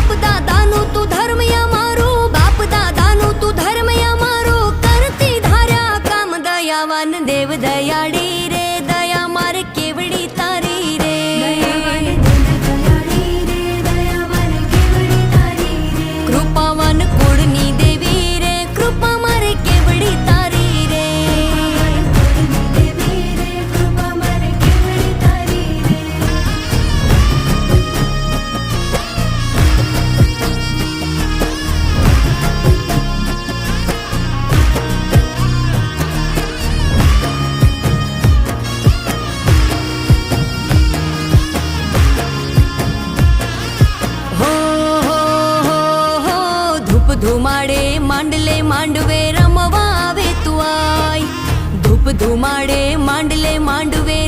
બાપ દાદાનું તું ધર્મ અમારું, બાપ દાદાનું તું ધર્મ અમારું, કરતી ધાર્યા કામ દયાવાન દેવ દયાળી રે, દયા મારે કેવડી તારી રે, કૃપાવાન કુળની દેવી રે, કૃપા મારે કેવડી તારી રે, ધુમાડે માંડલે માંડવે રમવા આવે તું આય, ધૂપ ધુમાડે માંડલે માંડવે